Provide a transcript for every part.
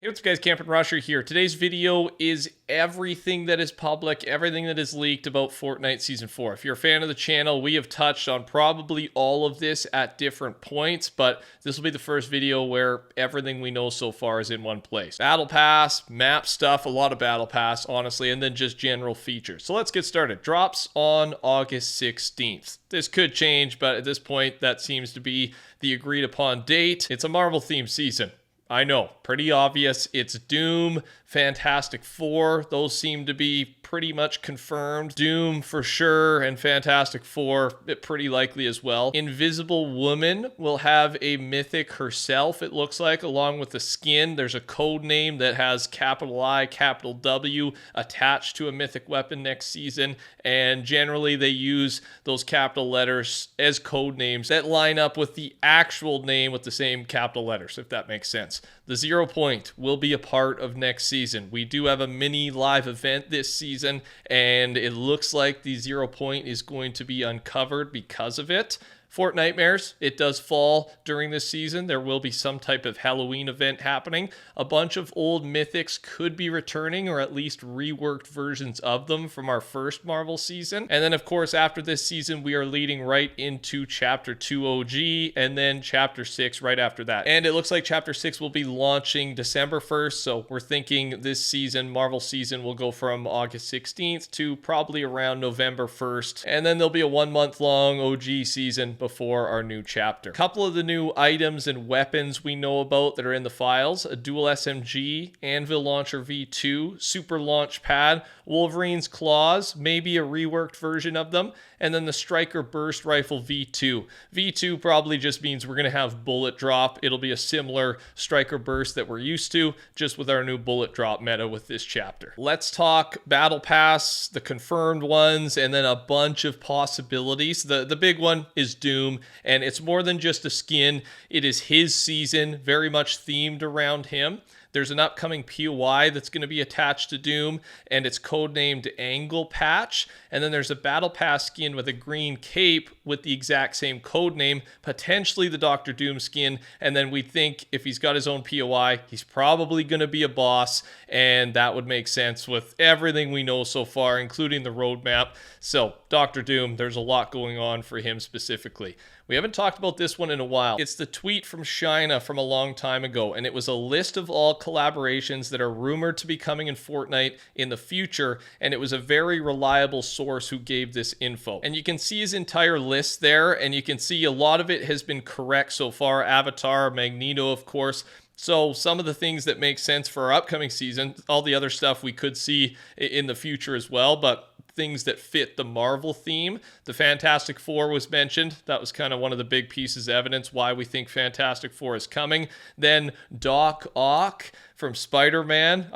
Hey, what's up guys, TheCampingRusher here. Today's video is everything that is public, everything that is leaked about Fortnite Season 4. If you're a fan of the channel, we have touched on probably all of this at different points, but this will be the first video where everything we know so far is in one place. Battle Pass, map stuff, a lot of Battle Pass, honestly, and then just general features. So let's get started. Drops on August 16th. This could change, but at this point, that seems to be the agreed upon date. It's a Marvel-themed season. I know, pretty obvious. It's Doom, Fantastic Four. Those seem to be pretty much confirmed. Doom for sure, and Fantastic Four pretty likely as well. Invisible Woman will have a mythic herself, it looks like, along with the skin. There's a code name that has capital I, capital W attached to a mythic weapon next season, and generally they use those capital letters as code names that line up with the actual name with the same capital letters, if that makes sense. The 0 Point will be a part of next season. We do have a mini live event this season, and it looks like the 0 Point is going to be uncovered because of it. Fortnitemares, it does fall during this season. There will be some type of Halloween event happening. A bunch of old mythics could be returning, or at least reworked versions of them from our first Marvel season. And then, of course, after this season, we are leading right into Chapter 2 OG, and then Chapter 6 right after that. And it looks like Chapter 6 will be launching December 1st, so we're thinking this season, Marvel season, will go from August 16th to probably around November 1st. And then there'll be a 1 month long OG season before our new chapter. A couple of the new items and weapons we know about that are in the files: a dual SMG, Anvil Launcher V2, Super Launch Pad, Wolverine's Claws, maybe a reworked version of them, and then the Striker Burst Rifle V2. V2 probably just means we're going to have bullet drop. It'll be a similar Striker Burst that we're used to, just with our new bullet drop meta with this chapter. Let's talk Battle Pass, the confirmed ones, and then a bunch of possibilities. The big one is Doom, and it's more than just a skin. It is his season, very much themed around him. There's an upcoming POI that's going to be attached to Doom, and it's codenamed Angle Patch. And then there's a Battle Pass skin with a green cape with the exact same code name, potentially the Dr. Doom skin. And then we think if he's got his own POI, he's probably going to be a boss, and that would make sense with everything we know so far, including the roadmap. So Dr. Doom, there's a lot going on for him specifically. We haven't talked about this one in a while. It's the tweet from China from a long time ago, and it was a list of all collaborations that are rumored to be coming in Fortnite in the future, and it was a very reliable source who gave this info. And you can see his entire list there, and you can see a lot of it has been correct so far. Avatar, Magneto, of course. So some of the things that make sense for our upcoming season, all the other stuff we could see in the future as well, but things that fit the Marvel theme. The Fantastic Four was mentioned. That was kind of one of the big pieces of evidence why we think Fantastic Four is coming. Then Doc Ock from Spider-Man.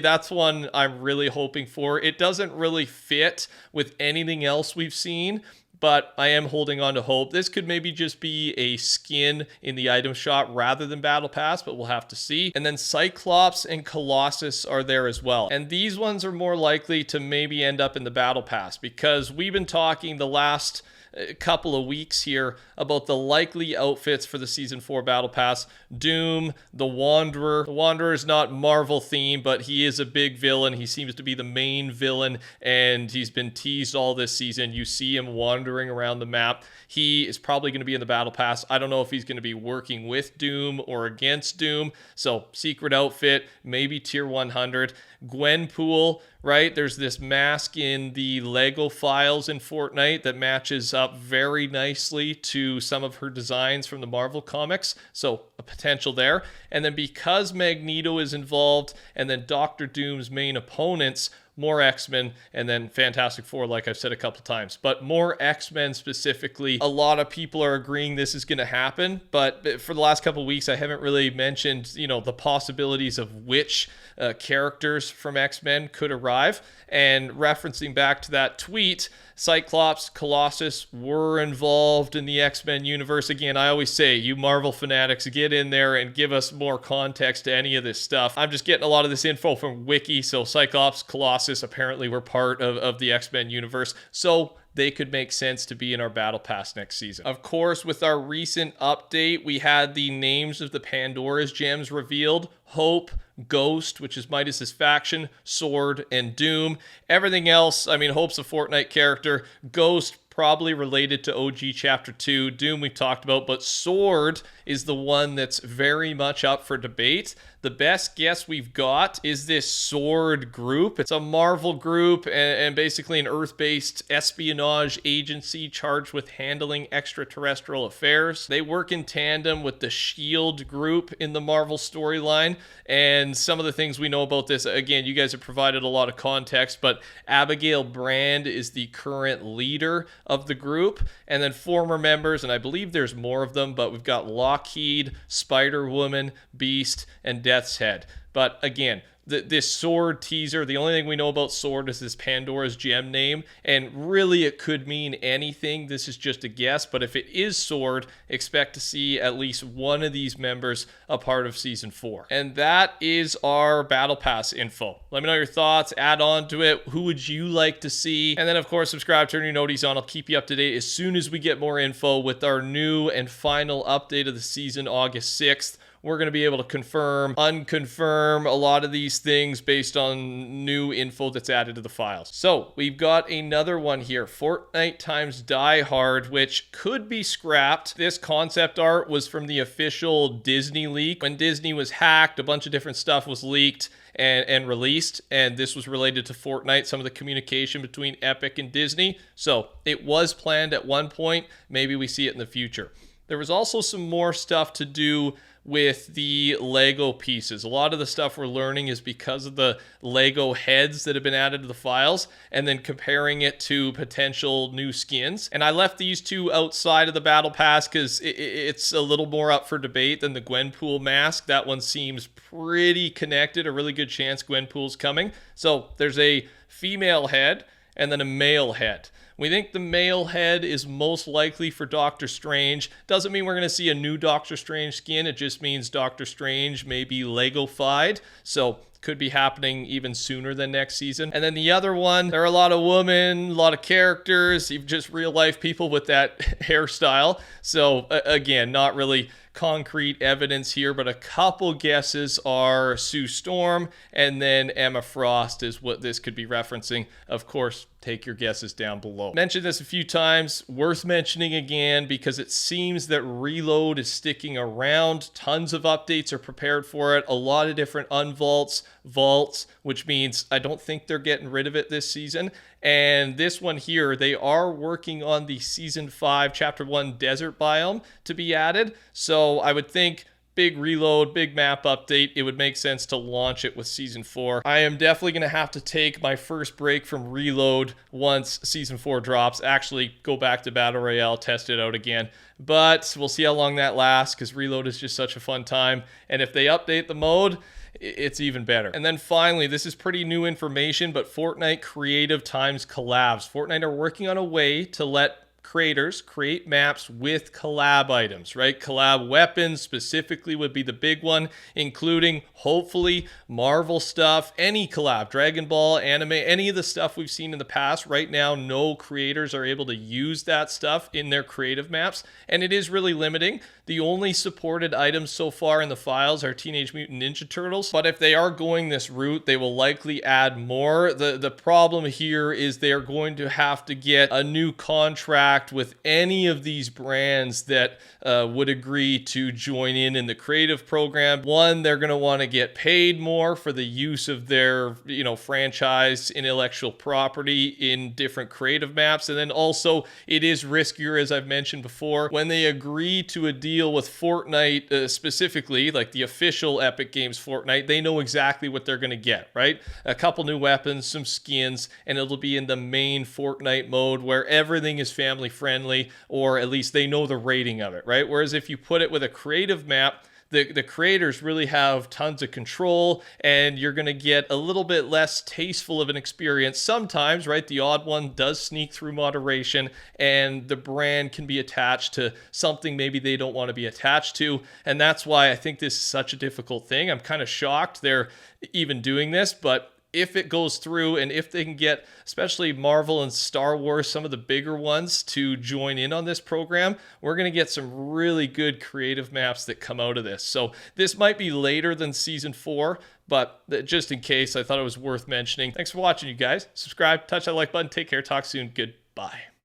That's one I'm really hoping for. It doesn't really fit with anything else we've seen, but I am holding on to hope. This could maybe just be a skin in the item shop rather than Battle Pass, but we'll have to see. And then Cyclops and Colossus are there as well. And these ones are more likely to maybe end up in the Battle Pass, because we've been talking the last couple of weeks here about the likely outfits for the Season 4 Battle Pass. Doom, the Wanderer. The Wanderer is not Marvel themed, but he is a big villain. He seems to be the main villain, and he's been teased all this season. You see him wandering around the map. He is probably going to be in the Battle Pass. I don't know if he's going to be working with Doom or against Doom. So secret outfit, maybe tier 100. Gwenpool, right? There's this mask in the Lego files in Fortnite that matches up very nicely to some of her designs from the Marvel comics. So a potential there. And then because Magneto is involved, and then Dr. Doom's main opponents, more X-Men, and then Fantastic Four, like I've said a couple times. But more X-Men specifically. A lot of people are agreeing this is going to happen, but for the last couple weeks, I haven't really mentioned, the possibilities of which characters from X-Men could arrive. And referencing back to that tweet, Cyclops, Colossus were involved in the X-Men universe. Again, I always say, you Marvel fanatics, get in there and give us more context to any of this stuff. I'm just getting a lot of this info from Wiki, so Cyclops, Colossus apparently were part of the X-Men universe. So they could make sense to be in our battle pass next season. Of course, with our recent update, we had the names of the Pandora's gems revealed: Hope, Ghost, which is Midas's faction, Sword, and Doom. Everything else, I mean, Hope's a Fortnite character. Ghost, probably related to OG Chapter 2. Doom we've talked about, but Sword is the one that's very much up for debate. The best guess we've got is this Sword group. It's a Marvel group and basically an Earth-based espionage agency charged with handling extraterrestrial affairs. They work in tandem with the SHIELD group in the Marvel storyline, and some of the things we know about this, again, you guys have provided a lot of context, but Abigail Brand is the current leader of the group, and then former members, and I believe there's more of them, but we've got Lockheed, Spider-Woman, Beast, and Death's Head. But again, this Sword teaser, the only thing we know about Sword is this Pandora's gem name, and really it could mean anything. This is just a guess, but if it is Sword, expect to see at least one of these members a part of Season 4. And that is our Battle Pass info. Let me know your thoughts, add on to it. Who would you like to see? And then, of course, subscribe, turn your noties on. I'll keep you up to date as soon as we get more info with our new and final update of the season, August 6th. We're going to be able to confirm, unconfirm a lot of these things based on new info that's added to the files. So we've got another one here, Fortnite times Die Hard, which could be scrapped. This concept art was from the official Disney leak. When Disney was hacked, a bunch of different stuff was leaked and released, and this was related to Fortnite, some of the communication between Epic and Disney. So it was planned at one point. Maybe we see it in the future. There was also some more stuff to do with the Lego pieces. A lot of the stuff we're learning is because of the Lego heads that have been added to the files, and then comparing it to potential new skins. And I left these two outside of the Battle Pass because it's a little more up for debate than the Gwenpool mask. That one seems pretty connected, a really good chance Gwenpool's coming. So there's a female head and then a male head. We think the male head is most likely for Doctor Strange. Doesn't mean we're going to see a new Doctor Strange skin. It just means Doctor Strange may be Lego-fied. So could be happening even sooner than next season. And then the other one, there are a lot of women, a lot of characters, even just real life people with that hairstyle. So again, not really concrete evidence here, but a couple guesses are Sue Storm and then Emma Frost is what this could be referencing. Of course, take your guesses down below. Mentioned this a few times, worth mentioning again because it seems that Reload is sticking around. Tons of updates are prepared for it. A lot of different unvaults, vaults, which means I don't think they're getting rid of it this season. And this one here, they are working on the Season 5 Chapter 1 desert biome to be added. So I would think big reload, big map update, it would make sense to launch it with Season 4. I am definitely going to have to take my first break from Reload once Season 4 drops. Actually, go back to Battle Royale, test it out again. But we'll see how long that lasts because Reload is just such a fun time. And if they update the mode, it's even better. And then finally, this is pretty new information, but Fortnite Creative Times collabs. Fortnite are working on a way to let creators create maps with collab items, right? Collab weapons specifically would be the big one, including hopefully Marvel stuff, any collab, Dragon Ball, anime, any of the stuff we've seen in the past. Right now, no creators are able to use that stuff in their creative maps, and it is really limiting. The only supported items so far in the files are Teenage Mutant Ninja Turtles, but if they are going this route, they will likely add more. The problem here is they are going to have to get a new contract with any of these brands that would agree to join in the creative program. One, they're going to want to get paid more for the use of their, franchise intellectual property in different creative maps. And then also it is riskier, as I've mentioned before, when they agree to a deal with Fortnite specifically, like the official Epic Games Fortnite, they know exactly what they're going to get, right? A couple new weapons, some skins, and it'll be in the main Fortnite mode where everything is family friendly, or at least they know the rating of it, right? Whereas if you put it with a creative map, the creators really have tons of control, and you're going to get a little bit less tasteful of an experience. Sometimes, right, the odd one does sneak through moderation, and the brand can be attached to something maybe they don't want to be attached to, and that's why I think this is such a difficult thing. I'm kind of shocked they're even doing this, but if it goes through and if they can get especially Marvel and Star Wars, some of the bigger ones, to join in on this program, we're going to get some really good creative maps that come out of this. So this might be later than season 4, but just in case, I thought it was worth mentioning. Thanks for watching, you guys. Subscribe, touch that like button. Take care. Talk soon. Goodbye.